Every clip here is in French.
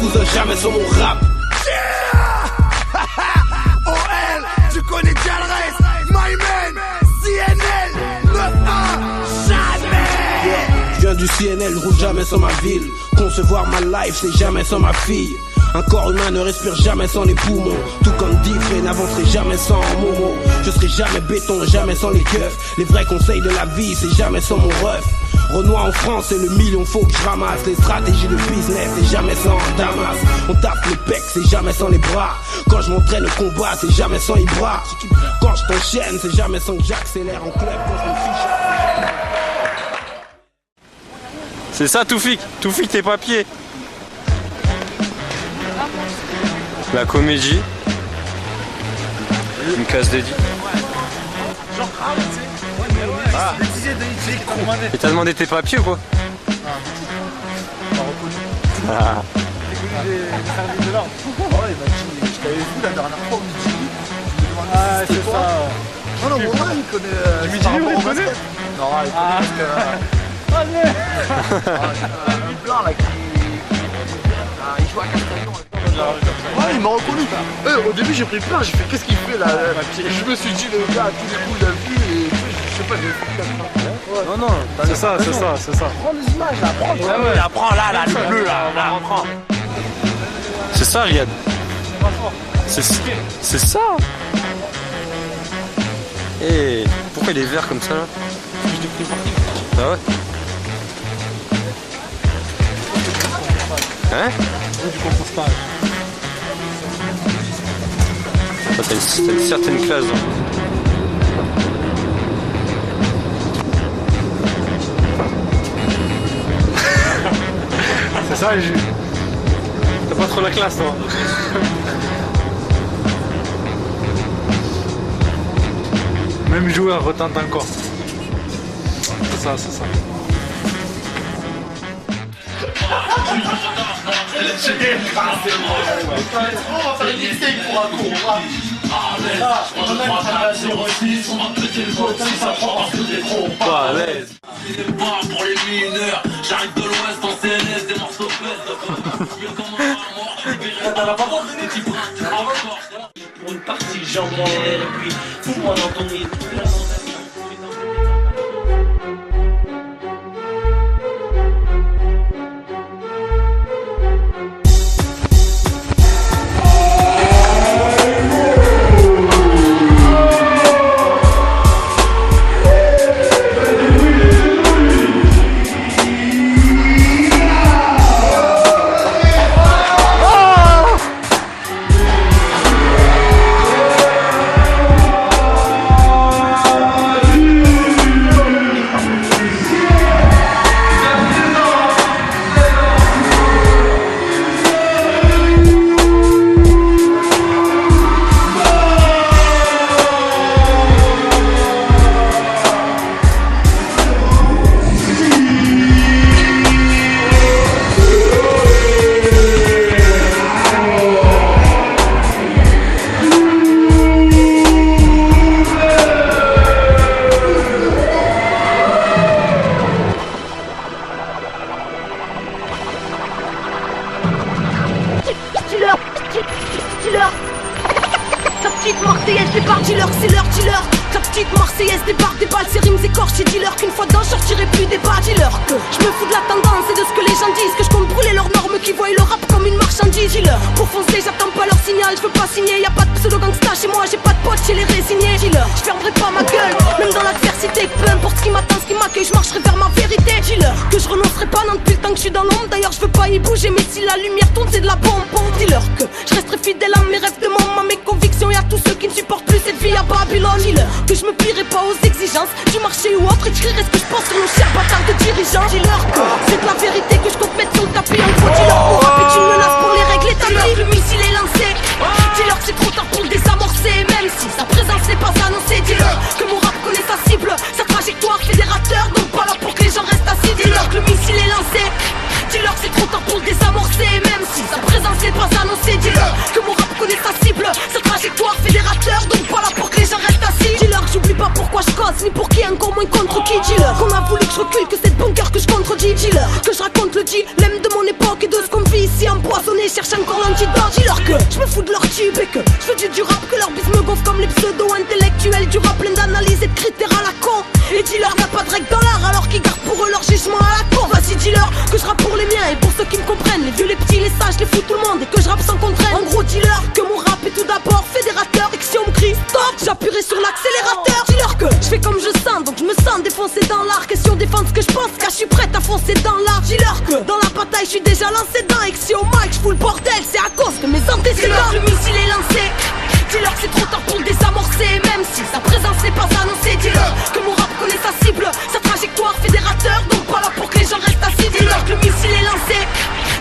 cousin, jamais sans mon rap. OL, tu connais déjà le reste. My man, CNL, 9-1, jamais. Je viens du CNL, je roule jamais sans ma ville. Concevoir ma life, c'est jamais sans ma fille. Un corps humain ne respire jamais sans les poumons. Tout comme Diffé n'avancerait jamais sans un Momo. Je serai jamais béton, jamais sans les keufs. Les vrais conseils de la vie, c'est jamais sans mon ref. Renoir en France, c'est le million faut que je ramasse. Les stratégies de business, c'est jamais sans un Damas. On tape les pecs, c'est jamais sans les bras. Quand je m'entraîne au combat, c'est jamais sans Ibra. Quand je t'enchaîne, c'est jamais sans que j'accélère en club. Quand je me fiche. C'est ça Toufik, Toufik tes papiers. La comédie. Une case dédiée. Ah. Et t'as demandé tes papiers ou quoi? Ah. Je t'avais vu la dernière fois au midi. Ah, c'est ça. Non, non, mon frère, il connaît. Du midi libre, il connaît? Non, il connaît parce que. Ah, mais. Il plein là qui. Il joue à Castellon. Ouais, il m'a reconnu. Au début, j'ai pris peur, j'ai fait qu'est-ce qu'il fait là? Je me suis dit, le gars, à tous les coups, il a vu et je sais pas, j'ai vu comme ça. Non, non, c'est ça, c'est ça, c'est ça. Prends les images là, prends là, le bleu là, prends. C'est ça Riyad. C'est ça. Et pourquoi il est vert comme ça là? Ah ouais. Hein? Du compostage. T'as une certaine classe. Hein. C'est ça, t'as pas trop la classe, toi. Même joueur retente encore. C'est ça, c'est ça. On va faire une mixtape pour un cours. Pas à l'aise. Pour les mineurs, j'arrive de l'ouest en CNS, des morceaux pour une partie j'en et puis fous-moi dans ton lit. Marseillaise débarque, dealer, c'est leur dealer. Ta petite Marseillaise débarque, des balles, c'est rimes écorchées, dealer. Qu'une fois dedans, je sortirai plus des bas, dealer. Que je me fous de la tendance et de ce que les gens disent. Que je compte brûler leurs normes, qui voient le rap comme une marchandise, dealer. Pour foncer, j'attends pas leur signal, je veux pas signer. Y'a pas de pseudo gangsta chez moi, j'ai pas de potes chez les résignés, dealer. Je fermerai pas ma gueule, même dans l'adversité. Peu importe ce qui m'attend, ce qui m'accueille, je marcherai vers ma vérité, dealer. Que je renoncerai pas, non, depuis le temps que je suis dans l'ombre. D'ailleurs, je veux pas y bouger, mais si la lumière tourne, c'est de la bombe, dealer. Que je resterai fidèle à mes rêves de môme, à mes convictions et à tous ceux qui ne supportent plus cette vie à Babylone, dealer. Que je me plierai pas aux exigences du marché ou autre et je crierai ce que je pense sur nos chers bâtards de dirigeants, dealer. Que c'est de la vérité que je compte mettre sur le tapis. En gros, dealer, mon rap est une menace pour les règles établies. Le missile est lancé, dealer, c'est trop tard pour le désamorcer. Même si sa présence n'est pas annoncée, dealer. Que mon rap connaît sa cible, sa trajectoire fédérateur. Donc pas là pour que les gens restent assis, dealer. Que le missile est lancé, dealer, c'est trop tard pour le désamorcer. Même si sa présence n'est pas annoncée, dealer. Que mon rap connaît sa cible, sa trajectoire fédérateur. Donc pas là pour que les gens restent assis, dealer. J'oublie pas pourquoi je cause, ni pour qui, encore moins contre qui, dealer. Qu'on a voulu que je recule, que c'est de bon cœur que je contredis, dealer. Que je raconte le dilemme de mon époque et de ce qu'on vit ici en cherchent encore l'antidote. Dis-leur que je me fous de leur tube et que je veux du rap, que leur bise me gonfle comme les pseudo-intellectuels du rap plein d'analyses et de critères à la con. Et dis-leur y'a pas de règle dans l'art alors qu'ils gardent pour eux leur jugement à la con. Vas-y dis-leur que je rappe pour les miens et pour ceux qui me comprennent. Les vieux, les petits, les sages, les fous, tout le monde. Et que je rappe sans contrainte. En gros dis-leur que mon rap est tout d'abord fédérateur. Et que si on me crie stop, j'appuierai sur l'accélérateur. Dis-leur que je fais comme je sens, donc je me sens défoncé dans l'art. Question défendre ce que je pense, car je suis prête à foncer dans l'art. Dis-leur que dans la bataille je suis déjà lancé dedans. Et que si au mic je fous le bordel, c'est à cause de mes antécédents. Dis-leur que le missile est lancé. Dis-leur que c'est trop tard pour le désamorcer. Même si sa présence n'est pas annoncée. Dis-leur que mon rap connaît sa cible, sa trajectoire fédérateur. Donc pas là pour que les gens restent assis. Dis-leur que le missile est lancé.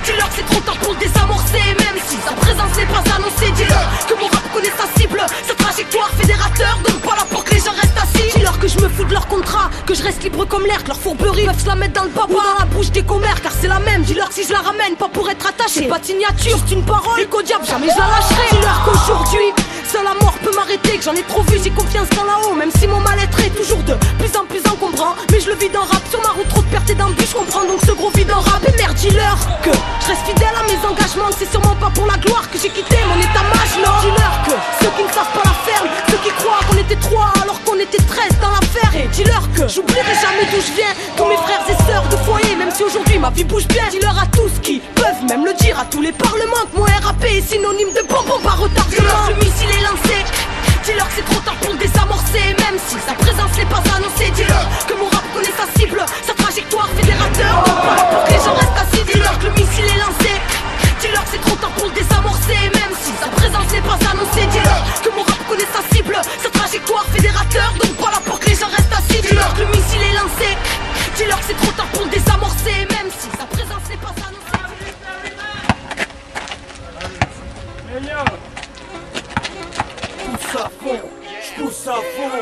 Dis-leur que c'est trop tard pour le désamorcer. Même si sa présence n'est pas annoncée. Dis-leur que mon rap connaît sa cible, sa trajectoire fédérateur. Donc pas là pour que les gens restent assis. Dis-leur que je me fous de leur contrat, que je reste libre comme l'air, que leur fourberie peuvent se la mettre dans le baba ou dans la bouche des commères, car c'est la même. Dis-leur que si je la ramène, pas pour être attaché, pas de signature, juste une parole, et qu'au diable jamais je la lâcherai. Dis-leur qu'aujourd'hui seule la mort peut m'arrêter, que j'en ai trop vu, j'ai confiance dans là-haut. Même si mon mal-être est toujours de plus en plus encombrant, mais je le vis dans rap sur ma route, trop de pertes et d'embûches, je comprends donc ce gros vide en rap. Et merde, dis-leur que je reste fidèle à mes engagements, c'est sûrement pas pour la gloire que j'ai quitté mon état-mage, non. Dis-leur que ceux qui ne savent pas la ferme, ceux qui croient qu'on était 3 alors qu'on était 13 dans l'affaire. Et dis-leur que j'oublierai jamais d'où je viens, tous mes frères et sœurs de foyer, même si aujourd'hui ma vie bouge bien. Dis-leur à tous qui peuvent même le dire, à tous les parlements, que mon RAP est synonyme de bonbon par retardement. Dis-leur que le missile est lancé. Dis-leur que c'est trop tard pour le désamorcer. Même si sa présence n'est pas annoncée. Dis-leur que mon rap connaît sa cible, sa trajectoire fédérateur. Donc voilà pour que les gens restent assis. Dis-leur que le missile est lancé. Dis-leur que c'est trop tard pour le désamorcer. Même si sa présence n'est pas annoncée. Dis-leur que mon rap connaît sa cible, sa trajectoire fédérateur. Donc voilà pour que les gens restent assis. Dis-leur que le missile est lancé. Dis-leur que c'est trop tard pour le désamorcer. Même si sa présence n'est pas annoncée. Pousse à fond, j'pousse à fond,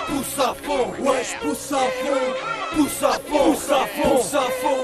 pousse à fond, ouais j'pousse à fond, pousse à fond, pousse à fond, pousse à fond,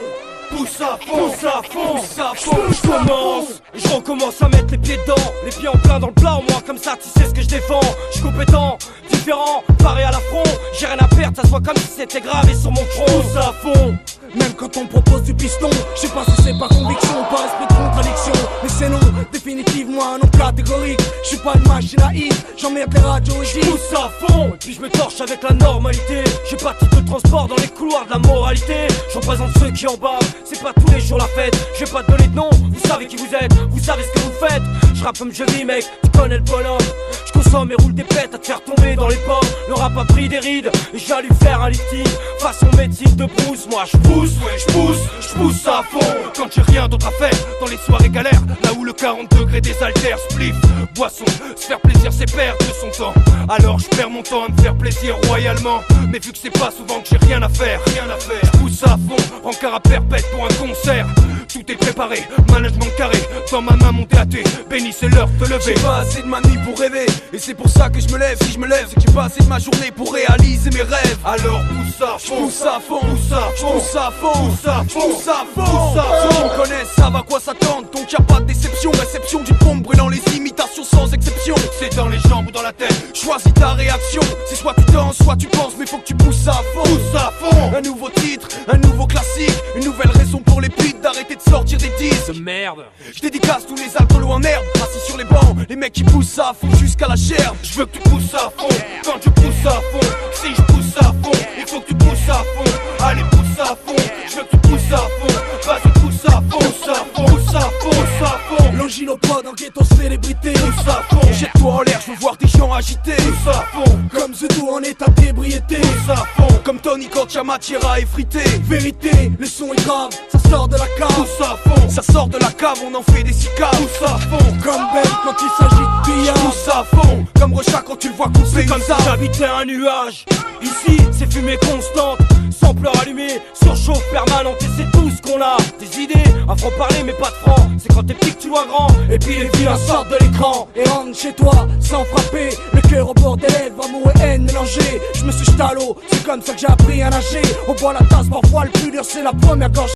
pousse à fond, pousse à fond, pousse à fond. J'commence, je recommence à mettre les pieds dedans, les pieds en plein dans le plat, au moins comme ça tu sais ce que je défends. J'suis compétent, différent, paré à la front, j'ai rien à perdre, ça se voit comme si c'était gravé sur mon front. Pousse à fond. Même quand on me propose du piston, je sais pas si c'est par conviction, par esprit de contradiction. Mais c'est non, définitivement un nom catégorique. Je suis pas une machine à hit, j'emmerde les radios et j'pousse à fond, et puis je me torche avec la normalité. J'ai pas de titre de transport dans les couloirs de la moralité. Je représente ceux qui en bas, c'est pas tous les jours la fête. Je vais pas te donner de nom, vous savez qui vous êtes, vous savez ce que vous faites. Je rappe comme je vis mec, tu connais le bonhomme. Je consomme et roule des pètes à te faire tomber dans les pommes. Le rap a pris des rides, et j'ai allé faire un lifting. Façon médecine de brousse, moi je pousse, ouais je pousse à fond. Quand j'ai rien d'autre à faire, dans les soirées galères, là où le 40 degrés désaltère, spliff, boisson, se faire plaisir c'est perdre de son temps. Alors je perds mon temps à me faire plaisir royalement. Mais vu que c'est pas souvent que j'ai rien à faire, je pousse à fond, rencard à perpète pour un concert. Tout est préparé, management carré, dans ma main mon thé, béni c'est l'heure de te lever. J'ai pas assez de ma nuit pour rêver, et c'est pour ça que je me lève. Si je me lève, c'est que j'ai pas assez de ma journée pour réaliser mes rêves. Alors pousse à fond, pousse à fond, pousse à fond, pousse à fond, pousse à fond, pousse à fond. Ceux qui me connaissent savent à quoi s'attendre, donc y'a pas de déception. Réception d'une bombe brûlant les imitations sans exception. C'est dans les jambes ou dans la tête, choisis ta réaction. C'est soit tu danses, soit tu penses, mais faut que tu pousses à fond. Pousse à fond. Un nouveau titre, un nouveau classique, une nouvelle raison pour les putes d'arrêter de sortir des disques de merde. Je dédicace tous les alcools en herbe, assis sur les bancs, les mecs qui poussent à fond jusqu'à la gerbe. Je veux que tu pousses à fond, quand tu pousses à fond. Si je pousse à fond, il faut que tu pousses à fond. Allez pousse à fond, je veux que tu pousses à fond. Vas-y pousse à fond, pousse à fond, pousse à fond, pousse à fond. L'anginopode en ghetto célébrité, pousse à fond. Jette-toi en l'air, je veux voir des gens agités. Pousse à fond, comme Zedo en état d'ébriété. Pousse à fond, comme Tony quand y'a matière à effriter. Vérité, le son est grave, ça sort de la cave. Pousse à fond, ça sort de la cave, on en fait des cicaves. Pousse à fond, comme Ben quand il s'agit de billard. Pousse à fond, comme Rocha quand tu le vois couper. C'est comme si j'habitais un nuage. Ici, c'est fumée constante, sampleur allumé, surchauffe permanente. Et c'est tout ce qu'on a, des idées, un franc-parler mais pas de franc. C'est quand t'es petit que tu vois grand, et puis les vilains sortent de l'écran. Et rentre chez toi, sans frapper, le cœur au bord des lèvres, amour et haine mélangés. Je me suis jeté à l'eau, c'est comme ça que j'ai appris à nager. On boit la tasse, parfois le plus dur c'est la première gorge.